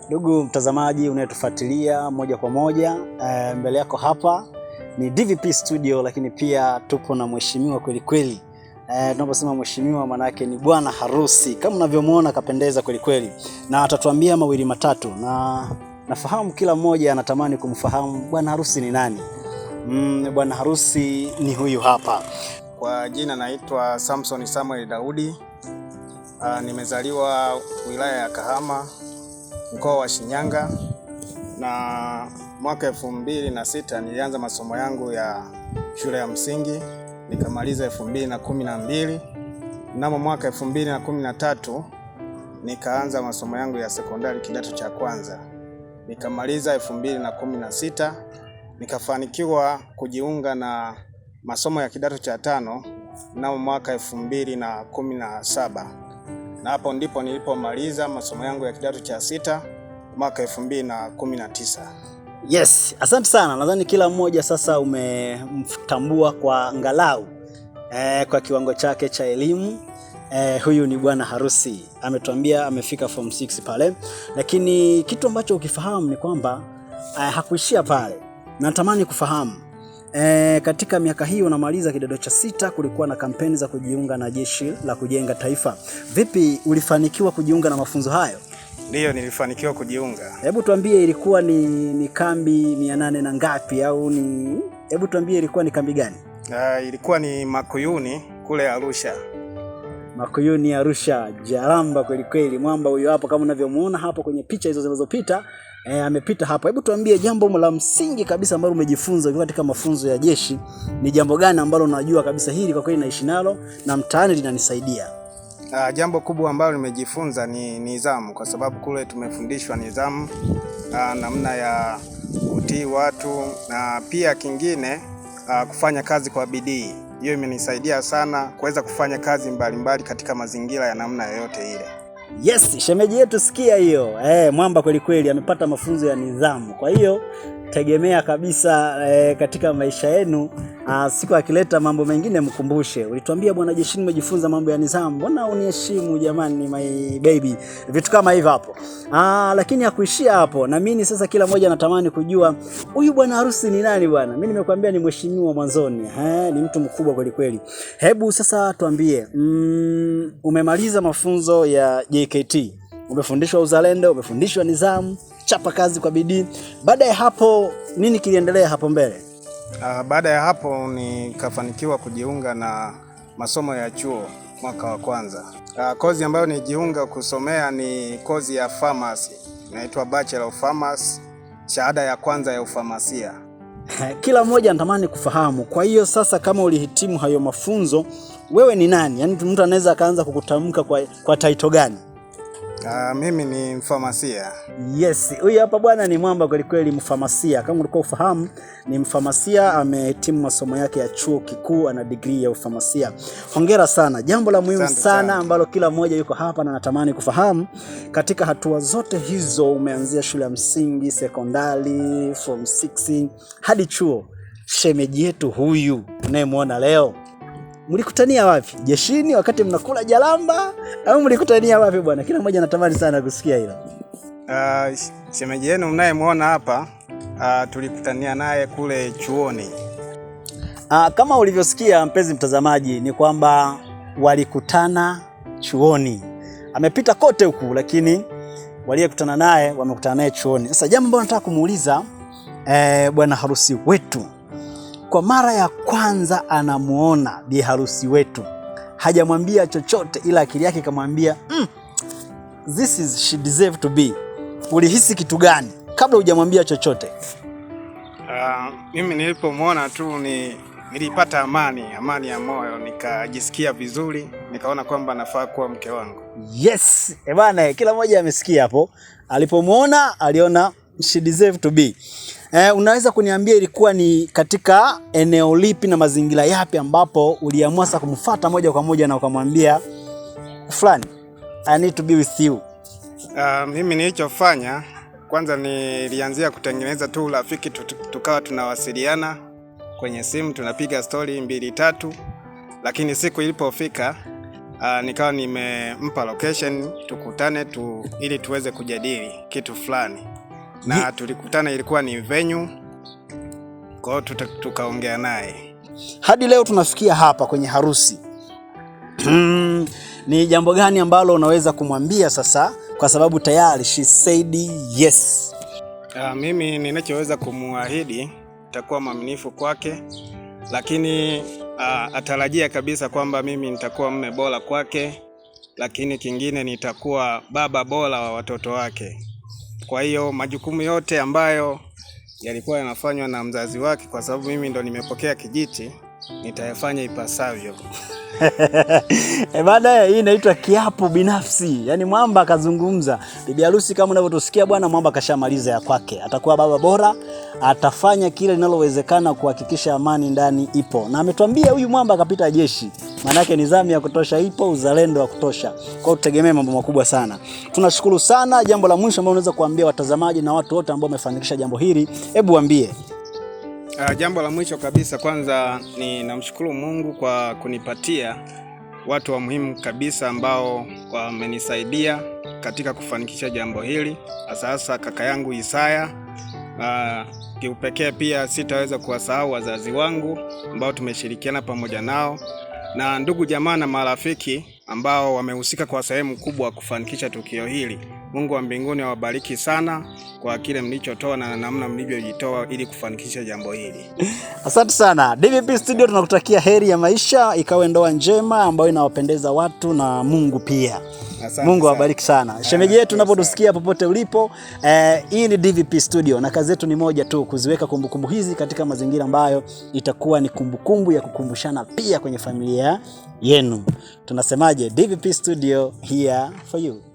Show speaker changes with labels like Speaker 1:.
Speaker 1: Ndugu mtazamaji unayetufuatilia moja kwa moja, mbele yako hapa ni DVP Studio, lakini pia tupo na mheshimiwa kweli kweli. Tunaposema mheshimiwa maana yake ni bwana harusi. Kama unavyomuona kapendeza kweli kweli, na atatuambia mawili matatu, na nafahamu kila mmoja anatamani kumfahamu bwana harusi ni nani. Bwana harusi ni huyu hapa.
Speaker 2: Kwa jina naitwa Samson Samuel Daudi. Nimezaliwa wilaya ya Kahama, mkoa wa Shinyanga, na mwaka 2006 nilianza masomo yangu ya shule ya msingi, nikamaliza 2012. Mnamo mwaka 2013 nikaanza masomo yangu ya sekondari kidato cha kwanza, nikamaliza 2016. Nikafanikiwa kujiunga na masomo ya kidato cha tano mnamo mwaka 2017. Na hapo ndipo nilipomaliza masomo yangu ya kidato cha sita mwaka 2019.
Speaker 1: Yes, asante sana. Nadhani kila mmoja sasa umemtambua kwa angalau kwa kiwango chake cha elimu. Huyu ni bwana harusi. Ametuambia amefika form 6 pale. Lakini kitu ambacho ukifahamu ni kwamba hakuishia pale. Natamani kufahamu katika miaka hii unamaliza kidato cha sita, kulikuwa na kampeni za kujiunga na Jeshi la Kujenga Taifa. Vipi, ulifanikiwa kujiunga na mafunzo hayo?
Speaker 2: Ndiyo, nilifanikiwa kujiunga.
Speaker 1: Hebu tuambie ilikuwa ni kambi 800 na ngapi, au hebu tuambie ilikuwa ni kambi gani?
Speaker 2: Ilikuwa ni Makuyuni kule Arusha.
Speaker 1: Makuyuni Arusha, Jaramba kweli kweli. Mwamba huyo hapo kama unavyomuona hapo kwenye picha hizo zinazopita. Amepita hapa. Hebu tuambie jambo la msingi kabisa ambalo umejifunza katika mafunzo ya jeshi. Ni jambo gani ambalo unajua kabisa hili kwa kweli naishi nalo na mtaani linanisaidia?
Speaker 2: Jambo kubwa ambalo nimejifunza ni nidhamu, kwa sababu kule tumefundishwa nidhamu, namna ya kutii watu, na pia kingine kufanya kazi kwa bidii. Hiyo imenisaidia sana kuweza kufanya kazi mbalimbali katika mazingira ya namna yoyote ile.
Speaker 1: Yes, shemeji yetu sikia hiyo. Mwamba kweli kweli amepata mafunzo ya nidhamu. Kwa hiyo tegemea kabisa katika maisha yenu siku akileta mambo mengine mkumbushe. Ulituambia bwana jeshi nimejifunza mambo ya nidhamu. Mbona uniheshimu jamani, my baby. Vitu kama hivyo hapo. Lakini hakuishia hapo. Na mimi sasa kila mmoja anatamani kujua huyu bwana harusi ni nani bwana? Mimi nimekuambia ni mheshimiwa mwanzoni. Ni mtu mkubwa kweli kweli. Hebu sasa tuambie, umemaliza mafunzo ya JKT. Umefundishwa uzalendo, umefundishwa nidhamu, chapa kazi kwa bidii. Baada ya hapo nini kiliendelea hapo mbele?
Speaker 2: Baada ya hapo nikafanikiwa kujiunga na masomo ya chuo mwaka wa kwanza. Kozi ambayo nijiunga kusomea ni kozi ya pharmacy. Inaitwa Bachelor of Pharmacy, shahada ya kwanza ya ufamasia.
Speaker 1: Kila mmoja anatamani kufahamu. Kwa hiyo sasa kama ulihitimu hayo mafunzo, wewe ni nani? Yaani mtu anaweza akaanza kukutamka kwa title gani?
Speaker 2: Mimi ni mfamasia.
Speaker 1: Yes, huyu hapa bwana ni mwamba kweli kweli, mfamasia. Kama ulikuwa ufahamu, ni mfamasia, amehitimu masomo yake ya chuo kikuu, ana degree ya ufamasia. Hongera sana. Jambo la muhimu sana ambalo kila mmoja yuko hapa na natamani kufahamu, katika hatua zote hizo umeanzia shule ya msingi, sekondari, form 6 hadi chuo. Shemeji yetu huyu unayemwona leo, mlikutania wapi? Jeshini wakati mnakula jalamba au mlikutania wapi bwana? Kila mmoja anatamani sana kusikia hilo.
Speaker 2: Shemeji yenu mnayemwona hapa, tulikutania naye kule chuoni.
Speaker 1: Kama ulivyosikia mpenzi mtazamaji, ni kwamba walikutana chuoni. Amepita kote huku, lakini waliyekutana naye wamekutana naye chuoni. Sasa jambo ambalo nataka kumuuliza bwana harusi wetu, kwa mara ya kwanza anamuona bi harusi wetu, hajamwambia chochote ila akili yake ikamwambia this is she deserve to be. Ulihisi kitu gani kabla hujamwambia chochote?
Speaker 2: Mimi nilipomuona tu nilipata amani ya moyo, nikajisikia vizuri, nikaona kwamba nafaa kuwa mke wangu.
Speaker 1: Yes, bwana, kila mmoja amesikia hapo. Alipomuona aliona she deserve to be. Unaweza kuniambia ilikuwa ni katika eneo lipi na mazingira yapi ambapo uliamua sasa kumfuata moja kwa moja na ukamwambia fulani, I need to be with you?
Speaker 2: Mimi nilichofanya kwanza nilianzia kutengeneza tu urafiki, tukawa tunawasiliana kwenye simu, tunapiga story 2-3, lakini siku ilipofika nikawa nimempa location tukutane ili tuweze kujadili kitu fulani, na tulikutana, ilikuwa ni venue, kwa hiyo tukaongea naye
Speaker 1: hadi leo tunafikia hapa kwenye harusi. Ni jambo gani ambalo unaweza kumwambia sasa, kwa sababu tayari she said yes?
Speaker 2: Mimi ninachoweza kumuahidi, nitakuwa mwaminifu kwake, lakini atarajia kabisa kwamba mimi nitakuwa mume bora kwake, lakini kingine nitakuwa baba bora wa watoto wake. Kwa hiyo majukumu yote ambayo yalikuwa yanafanywa na mzazi wake, kwa sababu mimi ndo nimepokea kijiti, nitayafanya ipasavyo.
Speaker 1: Baada hii inaitwa kiapo binafsi. Yaani Mwamba akazungumza. Bibi harusi kama unavyotusikia bwana, Mwamba kashamaliza ya kwake. Atakuwa baba bora, atafanya kile linalowezekana kuhakikisha amani ndani ipo. Na ametuambia huyu Mwamba akapita jeshi. Maana yake nidhamu ya kutosha ipo, uzalendo wa kutosha. Kwa hiyo tutegemee mambo makubwa sana. Tunashukuru sana. Jambo la mwisho ambalo unaweza kuambia watazamaji na watu wote ambao wamefanikisha jambo hili, hebu waambie.
Speaker 2: Jambo la mwisho kabisa, kwanza ninamshukuru Mungu kwa kunipatia watu wa muhimu kabisa ambao wamenisaidia katika kufanikisha jambo hili. Sasa kaka yangu Isaya, kiupekee pia sitaweza kuwasahau wazazi wangu ambao tumeshirikiana pamoja nao, na ndugu jamaa na marafiki ambao wamehusika kwa sehemu kubwa kufanikisha tukio hili. Mungu wa mbinguni awabariki sana kwa kile mlichotoa na namna mlivyojitoa ili kufanikisha jambo hili.
Speaker 1: Asante sana. DVP Studio tunakutakia heri ya maisha, ikawe ndoa njema ambayo inawapendeza watu na Mungu pia. Asante. Mungu awabariki sana. Shemeji yetu unapotusikia popote ulipo, hii ni DVP Studio na kazi yetu ni moja tu, kuziweka kumbukumbu hizi katika mazingira ambayo itakuwa ni kumbukumbu ya kukumbushana pia kwenye familia yenu. Tunasemaje? DVP Studio here for you.